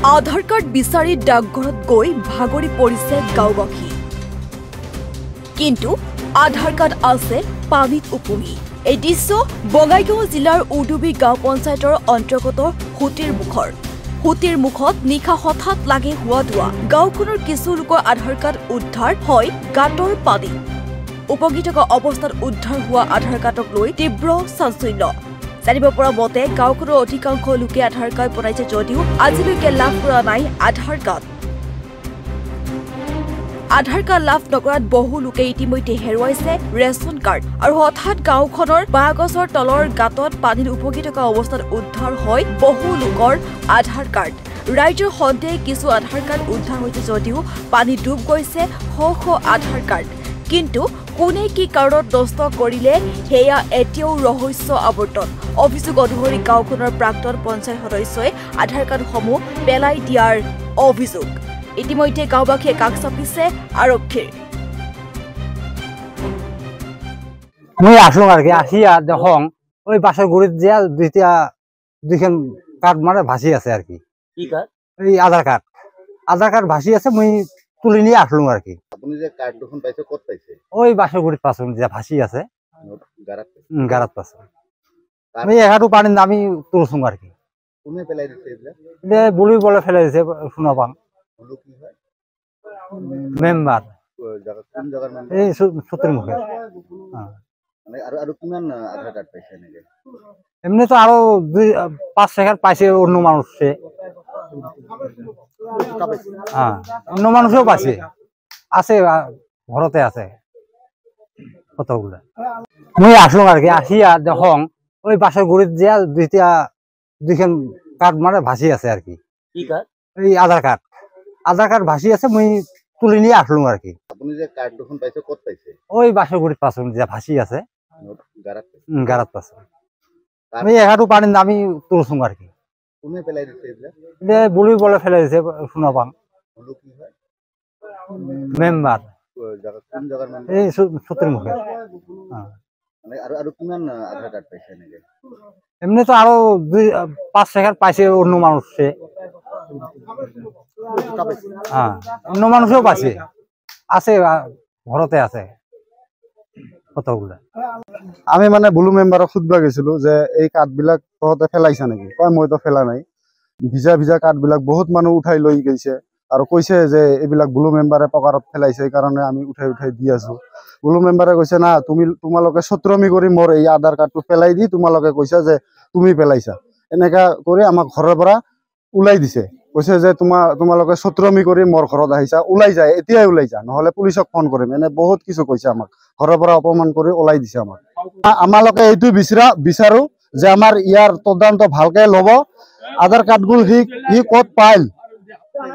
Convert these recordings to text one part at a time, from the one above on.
আধাৰ card বিচাৰি ডাকঘৰত গৈ ভাগৰি পৰিছে গাঁওবাসী কিন্তু আধাৰ কাৰ্ড আছে পানীত উপঙি এই দৃশ্য বঙাইগাঁও জিলাৰ উডুবি গাঁও পঞ্চায়তৰ অন্তৰ্গত হুটিৰ মুখত নিশা হঠাৎ লাগে হোৱা ধোৱা গাঁওখনৰ কিছু লোকৰ আধাৰ কাৰ্ড উদ্ধাৰ হয় গাঁতৰ পানী উপঙি থকা অৱস্থাত উদ্ধাৰ হোৱা আধাৰ কাৰ্ডক লৈ তীব্ৰ চাঞ্চল্য জানিব পৰা মতে গাঁওখনৰ অধিকাংশ লোকে আধাৰ কাৰ্ড বনাইছে যদিও আজিলৈকে লাভ কৰা নাই আধাৰ কাৰ্ড লাভ নকৰাত বহু লোকে ইতিমধ্যে হেৰুৱাইছে ৰেচন কাৰ্ড আৰু হঠাৎ গাঁওখনৰ বাঁহগছৰ তলৰ গাঁতত পানীত উপঙি থকা অৱস্থাত উদ্ধাৰ হয় বহু লোকৰ আধাৰ কাৰ্ড ৰাইজৰ সন্দেহে কিছু আধাৰ কাৰ্ড উদ্ধাৰ হৈছে যদিও পানী ডুব গৈছে শ শ আধাৰ কাৰ্ড কিন্তু কোনে কি কাৰণত নষ্ট কৰিলে হেয়া এতিয়াও ৰহস্য আৱৰ্তন অভিযোগ অনুসৰি গাঁওখনৰ প্ৰাক্তন পঞ্চায়ত সদস্যই আধাৰ কাৰ্ডসমূহ পেলাই দিয়াৰ অভিযোগ ইতিমধ্যে গাঁওবাসীয়ে কাষ চাপিছে আৰক্ষীৰ মই আসলো আর কি আসিয়া দেখং ওই বাসের গুড়িত দিয়া দুইখান কার্ড মানে ভাসি আছে আর কি এই আধার কার্ড ভাসি আছে মই তুলি নিয়ে আসলো আর কি আপনি যে কার্ড দুখন পাইছে কত পাইছে ওই বাসের গুড়িত পাছুন যে ভাসি আছে গারাত পাছুন আমি এগারো পানি আমি তুলছুং আর কি কোনে পেলাই দিছে এটা বুলি বলে ফেলে দিছে শুনা পাং বলু কি হয় মেম্বার কোন জায়গার নাম এই সূত্রের মুখে মানে আর কিমান আধার কার্ড পাইছে নাকি এমনি তো আরো 5-6 কার্ড পাইছে অন্য মানুষে হ্যাঁ অন্য মানুষও পাইছে আছে ঘরতে আছে কতগুলো মই আসলো আর কি আসিয়া দেখং ওই বাসের গুড়িত দিয়া দুইখান কার্ড মানে ভাসি আছে আর কি এই আধার কার্ড ভাসি আছে মই তুলি নিয়ে আসলো আর কি আপনি যে কার্ড দুখন পাইছে কত পাইছে ওই বাসের গুড়িত পাছুন যে ভাসি আছে গারাত পাছুন আমি এগারো পানি আমি তুলছুং আর কি কোনে পেলাই দিছে এটা বুলি বলে ফেলে দিছে শুনা পাং বলু কি হয় মেম্বার কোন জায়গার নাম এই সূত্রের মুখে মানে আর কিমান আধার কার্ড পাইছে নাকি এমনি তো আরো 5-6 কার্ড পাইছে অন্য মানুষে হ্যাঁ অন্য মানুষও পাইছে আছে ঘরতে আছে কতগুলো আমি মানে বুলু মেম্বারক খুঁজবা গেছিলো যে এই কার্ড বিলাক তহতে ফেলাইছা নাকি কয় মই তো ফেলা নাই ভিজা কার্ড বিলাক বহুত মানুহ উঠাই লৈ গৈছে আৰু কৈছে যে এইবিলাক বুলু মেম্বাৰে পকাৰত ফেলাইছে এই কাৰণে আমি উঠাই দি আছো বুলু মেম্বাৰে কৈছে না তোমালোকে সত্ৰমি কৰি মোৰ এই আধাৰ কাৰ্ডটো পেলাই দি তোমালোকে কৈছা যে তুমি পেলাইছা এনেকা কৰি আমাক ঘৰৰ পৰা ওলাই দিছে কৈছে যে তোমালোকে সত্ৰমি কৰি মোৰ ঘৰত আহিছা ওলাই যায় এতিয়াই ওলাই যা নহলে পুলিচক ফোন কৰিম এনে বহুত কিছু কৈছে আমাক ঘৰৰ পৰা অপমান কৰি ওলাই দিছে আমালোকে এইটো বিচাৰো যে আমাৰ ইয়াৰ তদন্ত ভালকে ল'ব আধাৰ কাৰ্ডগুলো সি ক'ত পাইল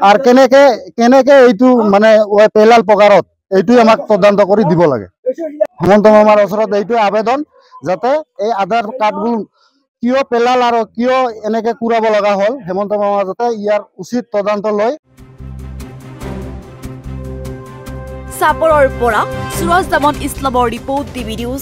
আৰ কেনেকে এইটো মানে পেলাল পকাৰত এইটো আমাক তদন্ত কৰি দিব লাগে হেমন্ত মামাৰ ওচৰত এইটো আবেদন যাতে এই আধাৰ কাৰ্ডগুলো কিয় পেলাল আৰু কিয় এনেকে কুৰাব লগা হল হেমন্ত মামা যাতে ইয়াৰ উচিত তদন্ত লয় চাপৰৰ পৰা সুৰজ দামন ইছলামৰ ৰিপৰ্ট টিভি নিউজ